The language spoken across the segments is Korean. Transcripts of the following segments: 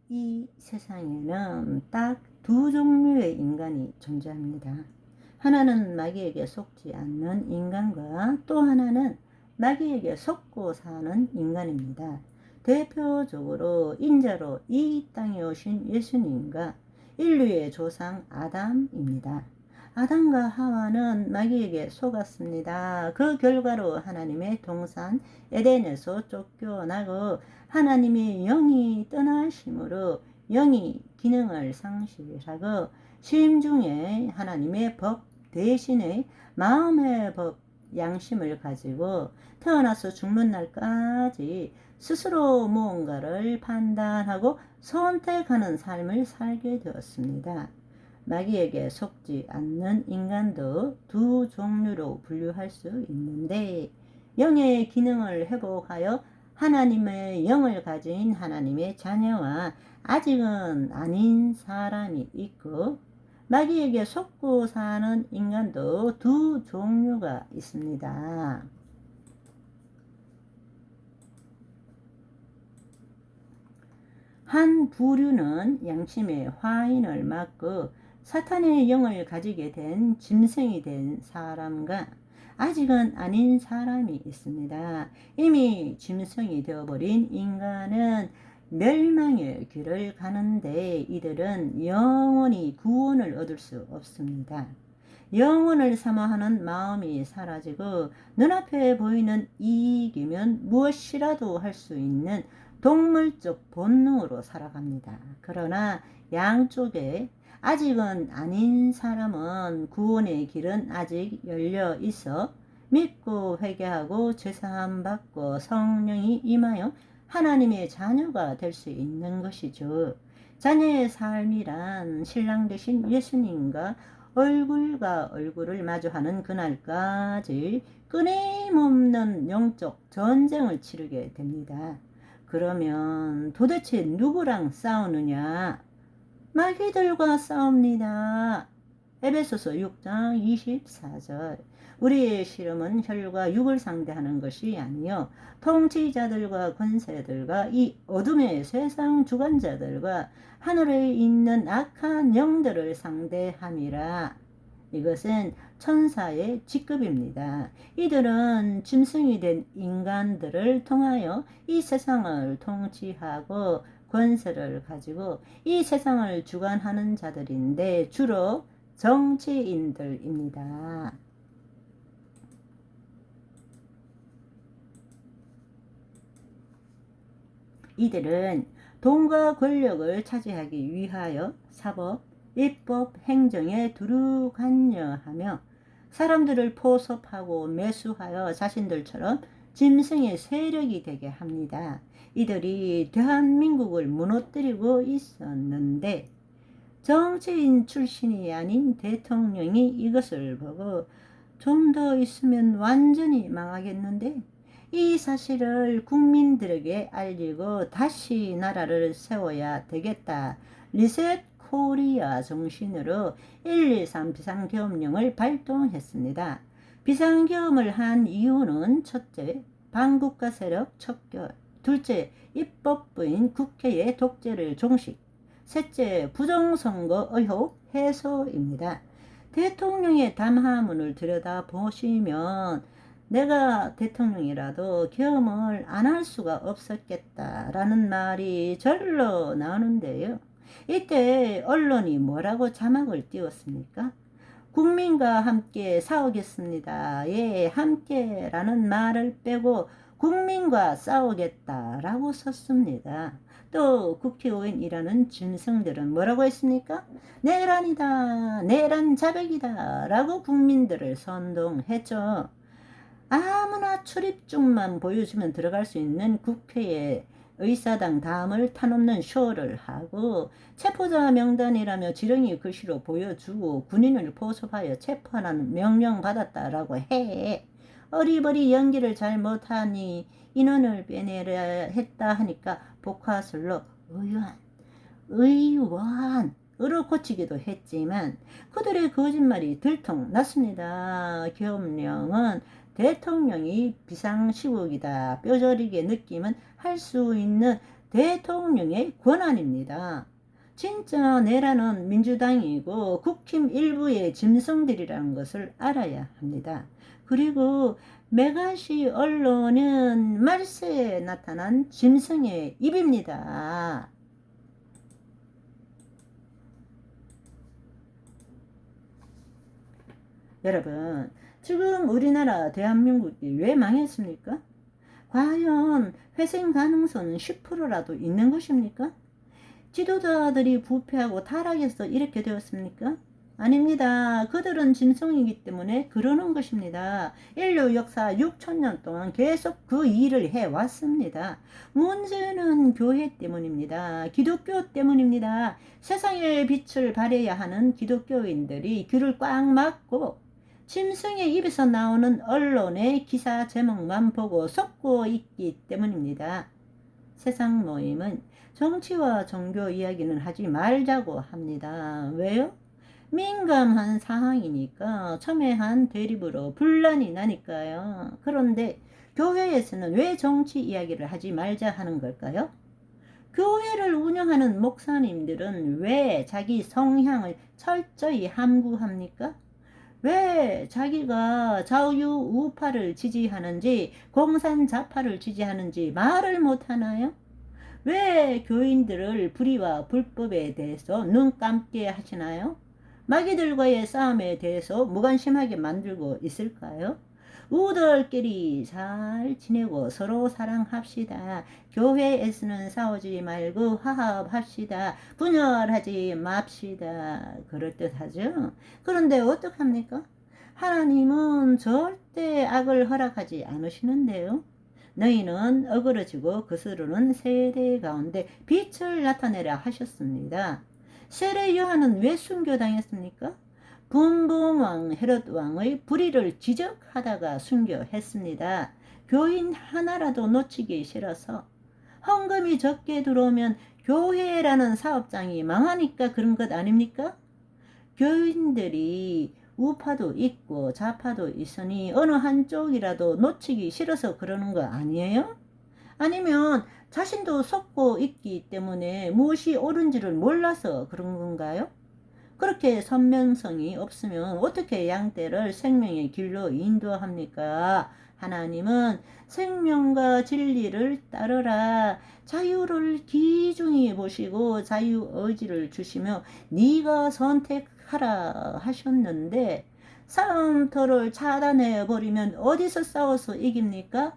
이 세상에는 딱 두 종류의 인간이 존재합니다. 하나는 마귀에게 속지 않는 인간과 또 하나는 마귀에게 속고 사는 인간입니다. 대표적으로 인자로 이 땅에 오신 예수님과 인류의 조상 아담입니다. 아담과 하와는 마귀에게 속았습니다. 그 결과로 하나님의 동산 에덴에서 쫓겨나고 하나님의 영이 떠나심으로 영이 기능을 상실하고 심중에 하나님의 법 대신에 마음의 법 양심을 가지고 태어나서 죽는 날까지 스스로 무언가를 판단하고 선택하는 삶을 살게 되었습니다. 마귀에게 속지 않는 인간도 두 종류로 분류할 수 있는데, 영의 기능을 회복하여 하나님의 영을 가진 하나님의 자녀와 아직은 아닌 사람이 있고, 마귀에게 속고 사는 인간도 두 종류가 있습니다. 한 부류는 양심의 화인을 맞고 사탄의 영을 가지게 된 짐승이 된 사람과 아직은 아닌 사람이 있습니다. 이미 짐승이 되어버린 인간은 멸망의 길을 가는데 이들은 영원히 구원을 얻을 수 없습니다. 영원을 사모하는 마음이 사라지고 눈앞에 보이는 이익이면 무엇이라도 할 수 있는 동물적 본능으로 살아갑니다. 그러나 양쪽에 아직은 아닌 사람은 구원의 길은 아직 열려 있어 믿고 회개하고 죄사함 받고 성령이 임하여 하나님의 자녀가 될 수 있는 것이죠. 자녀의 삶이란 신랑 되신 예수님과 얼굴과 얼굴을 마주하는 그날까지 끊임없는 영적 전쟁을 치르게 됩니다. 그러면 도대체 누구랑 싸우느냐? 마귀들과 싸웁니다. 에베소서 6장 24절. 우리의 씨름은 혈과 육을 상대하는 것이 아니요 통치자들과 권세들과 이 어둠의 세상 주관자들과 하늘에 있는 악한 영들을 상대함이라. 이것은 천사의 직급입니다. 이들은 짐승이 된 인간들을 통하여 이 세상을 통치하고 권세를 가지고 이 세상을 주관하는 자들인데 주로 정치인들입니다. 이들은 돈과 권력을 차지하기 위하여 사법, 입법, 행정에 두루 관여하며 사람들을 포섭하고 매수하여 자신들처럼 짐승의 세력이 되게 합니다. 이들이 대한민국을 무너뜨리고 있었는데 정치인 출신이 아닌 대통령이 이것을 보고 좀 더 있으면 완전히 망하겠는데 이 사실을 국민들에게 알리고 다시 나라를 세워야 되겠다. 리셋 코리아 정신으로 123 비상계엄령을 발동했습니다. 비상계엄을 한 이유는 첫째, 반국가 세력 척결, 둘째, 입법부인 국회의 독재를 종식, 셋째, 부정선거 의혹 해소입니다. 대통령의 담화문을 들여다보시면 내가 대통령이라도 계엄을 안 할 수가 없었겠다라는 말이 절로 나오는데요. 이때 언론이 뭐라고 자막을 띄웠습니까? 국민과 함께 싸우겠습니다. 예, 함께라는 말을 빼고 국민과 싸우겠다라고 썼습니다. 또 국회의원이라는 짐승들은 뭐라고 했습니까? 내란이다, 내란 자백이다 라고 국민들을 선동했죠. 아무나 출입증만 보여주면 들어갈 수 있는 국회에 의사당 담을 타놓는 쇼를 하고 체포자 명단이라며 지렁이 글씨로 보여주고 군인을 포섭하여 체포하는 명령 받았다라고 해. 어리버리 연기를 잘 못하니 인원을 빼내려 했다 하니까 복화술로 의원으로 고치기도 했지만 그들의 거짓말이 들통났습니다. 계엄령은 대통령이 비상시국이다 뼈저리게 느끼면 할 수 있는 대통령의 권한입니다. 진짜 내라는 민주당이고 국힘 일부의 짐승들이라는 것을 알아야 합니다. 그리고 메가시 언론은 말세에 나타난 짐승의 입입니다. 여러분, 지금 우리나라 대한민국이 왜 망했습니까? 과연 회생 가능성은 10%라도 있는 것입니까? 지도자들이 부패하고 타락해서 이렇게 되었습니까? 아닙니다. 그들은 짐승이기 때문에 그러는 것입니다. 인류 역사 6천년 동안 계속 그 일을 해왔습니다. 문제는 교회 때문입니다. 기독교 때문입니다. 세상의 빛을 발해야 하는 기독교인들이 귀를 꽉 막고 짐승의 입에서 나오는 언론의 기사 제목만 보고 속고 있기 때문입니다. 세상 모임은 정치와 종교 이야기는 하지 말자고 합니다. 왜요? 민감한 사항이니까 첨예한 대립으로 분란이 나니까요. 그런데 교회에서는 왜 정치 이야기를 하지 말자 하는 걸까요? 교회를 운영하는 목사님들은 왜 자기 성향을 철저히 함구합니까? 왜 자기가 자유우파를 지지하는지 공산자파를 지지하는지 말을 못하나요? 왜 교인들을 불의와 불법에 대해서 눈 감게 하시나요? 마귀들과의 싸움에 대해서 무관심하게 만들고 있을까요? 우리들끼리 잘 지내고 서로 사랑합시다. 교회에서는 싸우지 말고 화합합시다. 분열하지 맙시다. 그럴듯하죠? 그런데 어떡합니까? 하나님은 절대 악을 허락하지 않으시는데요. 너희는 어그러지고 거스르는 세대 가운데 빛을 나타내라 하셨습니다. 세례 요한은 왜 순교당했습니까? 분봉왕 헤롯 왕의 불의를 지적하다가 순교했습니다. 교인 하나라도 놓치기 싫어서 헌금이 적게 들어오면 교회라는 사업장이 망하니까 그런 것 아닙니까? 교인들이 우파도 있고 좌파도 있으니 어느 한쪽이라도 놓치기 싫어서 그러는 거 아니에요? 아니면 자신도 속고 있기 때문에 무엇이 옳은지를 몰라서 그런 건가요? 그렇게 선명성이 없으면 어떻게 양떼를 생명의 길로 인도합니까? 하나님은 생명과 진리를 따르라. 자유를 귀중히 보시고 자유의지를 주시며 네가 선택하라 하셨는데 싸움터를 차단해 버리면 어디서 싸워서 이깁니까?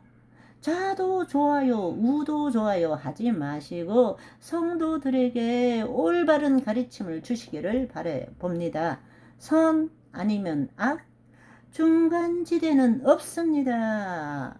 자도 좋아요, 우도 좋아요 하지 마시고 성도들에게 올바른 가르침을 주시기를 바라 봅니다. 선 아니면 악, 중간지대는 없습니다.